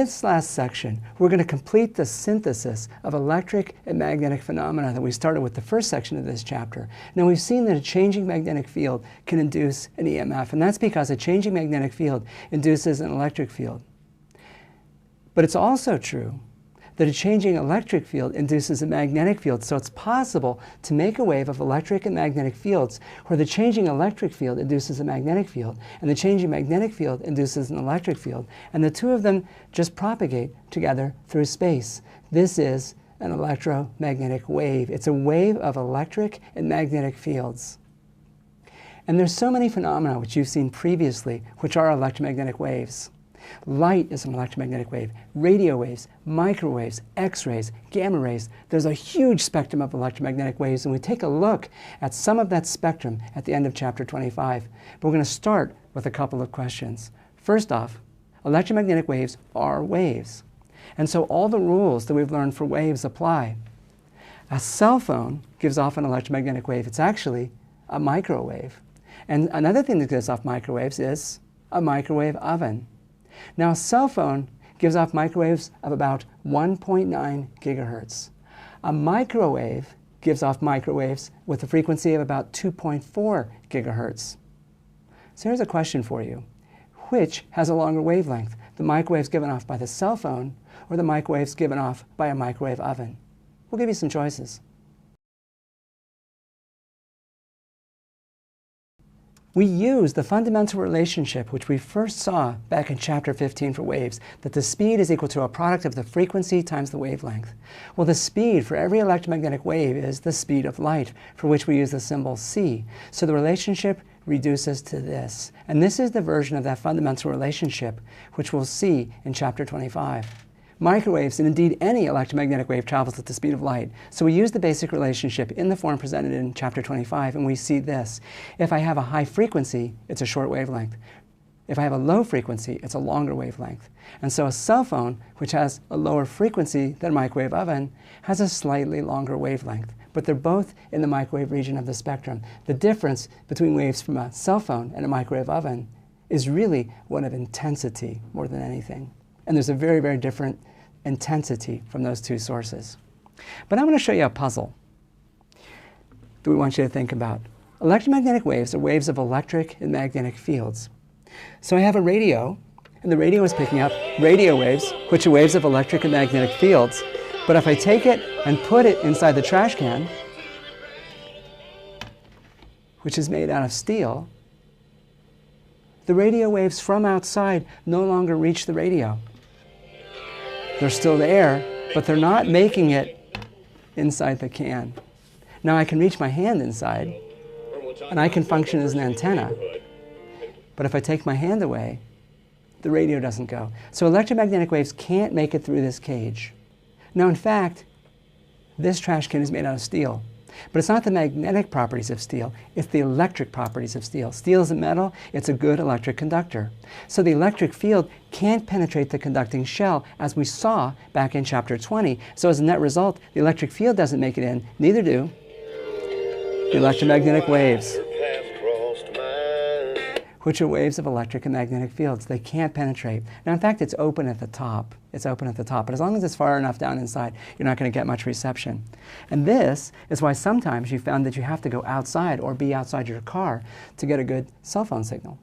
This last section, we're going to complete the synthesis of electric and magnetic phenomena that we started with the first section of this chapter. Now we've seen that a changing magnetic field can induce an EMF, and that's because a changing magnetic field induces an electric field. But it's also true that a changing electric field induces a magnetic field, so it's possible to make a wave of electric and magnetic fields where the changing electric field induces a magnetic field and the changing magnetic field induces an electric field, and the two of them just propagate together through space. This is an electromagnetic wave. It's a wave of electric and magnetic fields. And there's so many phenomena which you've seen previously which are electromagnetic waves. Light is an electromagnetic wave, radio waves, microwaves, X-rays, gamma rays. There's a huge spectrum of electromagnetic waves, and we take a look at some of that spectrum at the end of chapter 25. But we're going to start with a couple of questions. First off, electromagnetic waves are waves. And so all the rules that we've learned for waves apply. A cell phone gives off an electromagnetic wave. It's actually a microwave. And another thing that gives off microwaves is a microwave oven. Now, a cell phone gives off microwaves of about 1.9 gigahertz. A microwave gives off microwaves with a frequency of about 2.4 gigahertz. So here's a question for you. Which has a longer wavelength, the microwaves given off by the cell phone or the microwaves given off by a microwave oven? We'll give you some choices. We use the fundamental relationship which we first saw back in chapter 15 for waves, that the speed is equal to a product of the frequency times the wavelength. Well, the speed for every electromagnetic wave is the speed of light, for which we use the symbol c. So the relationship reduces to this. And this is the version of that fundamental relationship which we'll see in chapter 25. Microwaves, and indeed any electromagnetic wave, travels at the speed of light. So we use the basic relationship in the form presented in chapter 25, and we see this. If I have a high frequency, it's a short wavelength. If I have a low frequency, it's a longer wavelength. And so a cell phone, which has a lower frequency than a microwave oven, has a slightly longer wavelength. But they're both in the microwave region of the spectrum. The difference between waves from a cell phone and a microwave oven is really one of intensity more than anything. And there's a very, very different intensity from those two sources. But I'm going to show you a puzzle that we want you to think about. Electromagnetic waves are waves of electric and magnetic fields. So I have a radio, and the radio is picking up radio waves, which are waves of electric and magnetic fields. But if I take it and put it inside the trash can, which is made out of steel, the radio waves from outside no longer reach the radio. They're still there, but they're not making it inside the can. Now I can reach my hand inside, and I can function as an antenna. But if I take my hand away, the radio doesn't go. So electromagnetic waves can't make it through this cage. Now, in fact, this trash can is made out of steel. But it's not the magnetic properties of steel, it's the electric properties of steel. Steel is a metal, it's a good electric conductor. So the electric field can't penetrate the conducting shell, as we saw back in chapter 20. So as a net result, the electric field doesn't make it in, neither do the electromagnetic waves, which are waves of electric and magnetic fields. They can't penetrate. Now, in fact, it's open at the top. It's open at the top. But as long as it's far enough down inside, you're not going to get much reception. And this is why sometimes you found that you have to go outside or be outside your car to get a good cell phone signal.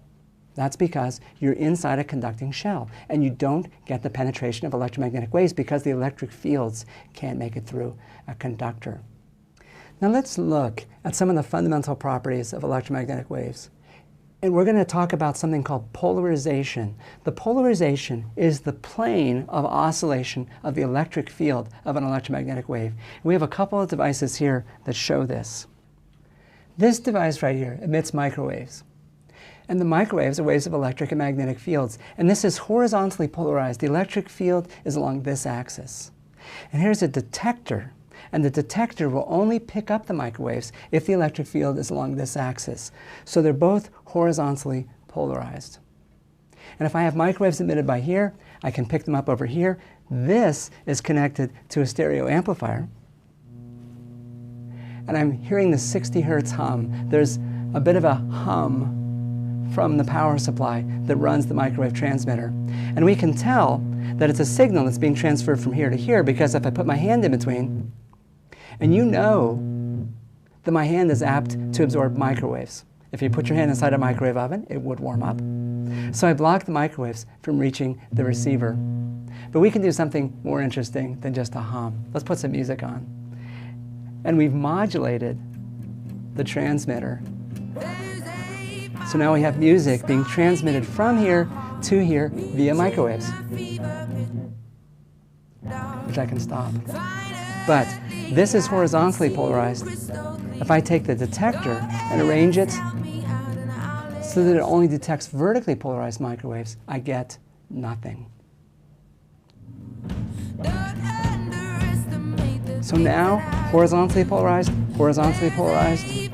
That's because you're inside a conducting shell, and you don't get the penetration of electromagnetic waves because the electric fields can't make it through a conductor. Now let's look at some of the fundamental properties of electromagnetic waves. And we're going to talk about something called polarization. The polarization is the plane of oscillation of the electric field of an electromagnetic wave. We have a couple of devices here that show this. This device right here emits microwaves. And the microwaves are waves of electric and magnetic fields. And this is horizontally polarized. The electric field is along this axis. And here's a detector. And the detector will only pick up the microwaves if the electric field is along this axis. So they're both horizontally polarized. And if I have microwaves emitted by here, I can pick them up over here. This is connected to a stereo amplifier. And I'm hearing the 60 hertz hum. There's a bit of a hum from the power supply that runs the microwave transmitter. And we can tell that it's a signal that's being transferred from here to here, because if I put my hand in between, and you know that my hand is apt to absorb microwaves. If you put your hand inside a microwave oven, it would warm up. So I block the microwaves from reaching the receiver. But we can do something more interesting than just a hum. Let's put some music on. And we've modulated the transmitter. So now we have music being transmitted from here to here via microwaves, which I can stop. But this is horizontally polarized. If I take the detector and arrange it so that it only detects vertically polarized microwaves, I get nothing. So now, horizontally polarized, horizontally polarized.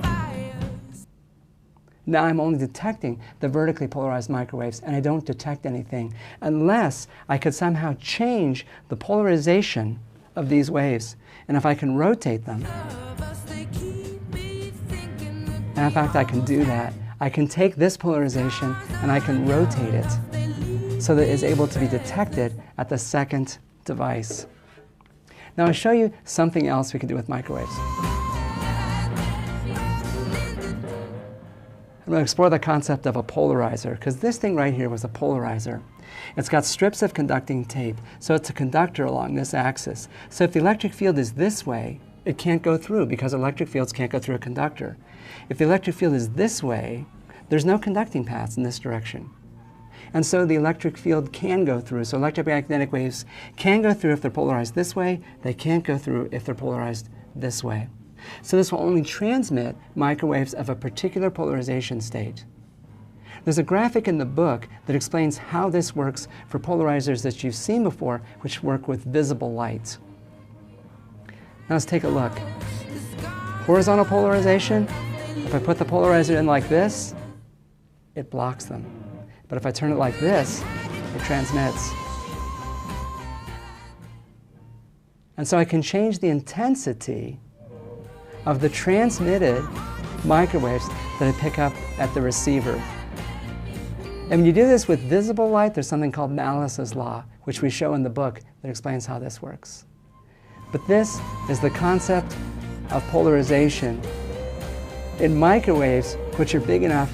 Now I'm only detecting the vertically polarized microwaves, and I don't detect anything unless I could somehow change the polarization of these waves. And if I can rotate them, and in fact I can do that, I can take this polarization and I can rotate it so that it's able to be detected at the second device. Now I'll show you something else we can do with microwaves. I'm going to explore the concept of a polarizer, because this thing right here was a polarizer. It's got strips of conducting tape, so it's a conductor along this axis. So if the electric field is this way, it can't go through, because electric fields can't go through a conductor. If the electric field is this way, there's no conducting paths in this direction. And so the electric field can go through. So electromagnetic waves can go through if they're polarized this way. They can't go through if they're polarized this way. So this will only transmit microwaves of a particular polarization state. There's a graphic in the book that explains how this works for polarizers that you've seen before, which work with visible light. Now let's take a look. Horizontal polarization, if I put the polarizer in like this, it blocks them. But if I turn it like this, it transmits. And so I can change the intensity of the transmitted microwaves that I pick up at the receiver. And when you do this with visible light, there's something called Malice's law, which we show in the book that explains how this works. But this is the concept of polarization in microwaves, which are big enough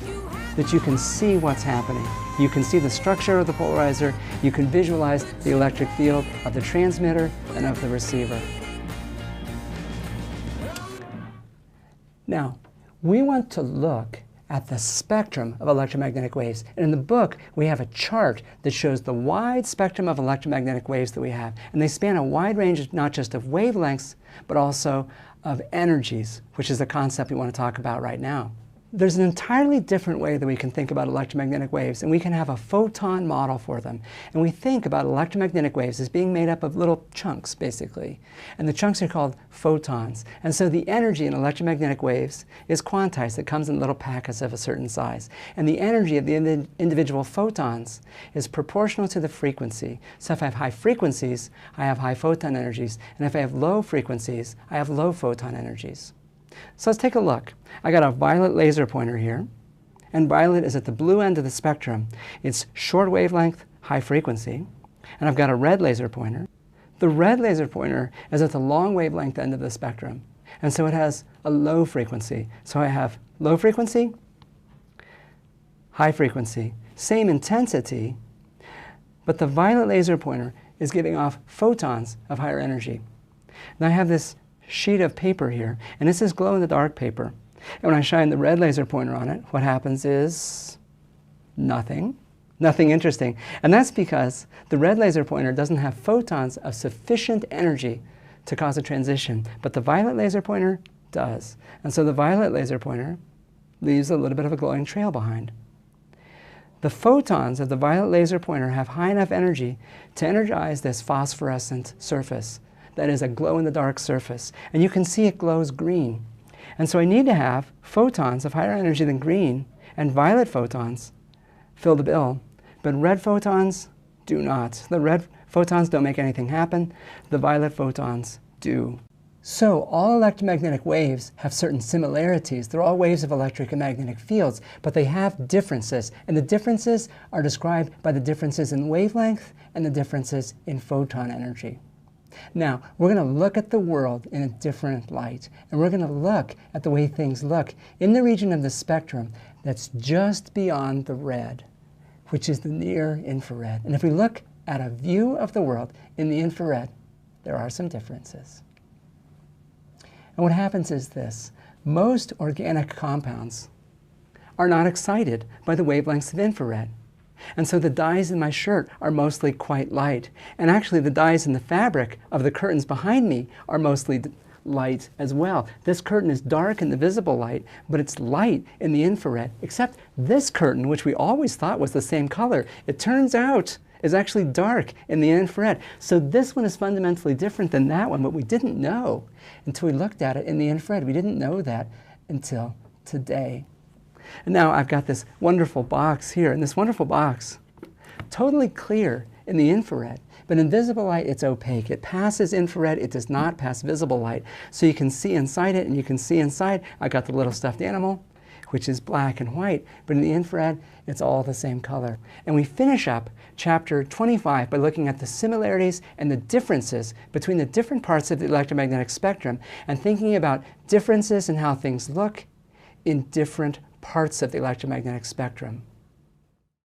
that you can see what's happening. You can see the structure of the polarizer, you can visualize the electric field of the transmitter and of the receiver. Now, we want to look at the spectrum of electromagnetic waves. And in the book, we have a chart that shows the wide spectrum of electromagnetic waves that we have. And they span a wide range, not just of wavelengths, but also of energies, which is the concept we want to talk about right now. There's an entirely different way that we can think about electromagnetic waves, and we can have a photon model for them. And we think about electromagnetic waves as being made up of little chunks, basically. And the chunks are called photons. And so the energy in electromagnetic waves is quantized. It comes in little packets of a certain size. And the energy of the individual photons is proportional to the frequency. So if I have high frequencies, I have high photon energies. And if I have low frequencies, I have low photon energies. So let's take a look. I got a violet laser pointer here, and violet is at the blue end of the spectrum. It's short wavelength, high frequency. And I've got a red laser pointer. The red laser pointer is at the long wavelength end of the spectrum, and so it has a low frequency. So I have low frequency, high frequency, same intensity, but the violet laser pointer is giving off photons of higher energy. Now I have this sheet of paper here, and this is glow-in-the-dark paper. And when I shine the red laser pointer on it, what happens is nothing. Nothing interesting. And that's because the red laser pointer doesn't have photons of sufficient energy to cause a transition, but the violet laser pointer does. And so the violet laser pointer leaves a little bit of a glowing trail behind. The photons of the violet laser pointer have high enough energy to energize this phosphorescent surface. That is a glow-in-the-dark surface. And you can see it glows green. And so I need to have photons of higher energy than green, and violet photons fill the bill. But red photons do not. The red photons don't make anything happen. The violet photons do. So all electromagnetic waves have certain similarities. They're all waves of electric and magnetic fields, but they have differences. And the differences are described by the differences in wavelength and the differences in photon energy. Now, we're going to look at the world in a different light, and we're going to look at the way things look in the region of the spectrum that's just beyond the red, which is the near infrared. And if we look at a view of the world in the infrared, there are some differences. And what happens is this: most organic compounds are not excited by the wavelengths of infrared. And so the dyes in my shirt are mostly quite light. And actually the dyes in the fabric of the curtains behind me are mostly light as well. This curtain is dark in the visible light, but it's light in the infrared, except this curtain, which we always thought was the same color, it turns out is actually dark in the infrared. So this one is fundamentally different than that one, but we didn't know until we looked at it in the infrared. We didn't know that until today. And now I've got this wonderful box here, and this wonderful box, totally clear in the infrared, but in visible light it's opaque. It passes infrared, it does not pass visible light. So you can see inside it, and you can see inside, I've got the little stuffed animal, which is black and white, but in the infrared, it's all the same color. And we finish up chapter 25 by looking at the similarities and the differences between the different parts of the electromagnetic spectrum and thinking about differences in how things look in different parts of the electromagnetic spectrum.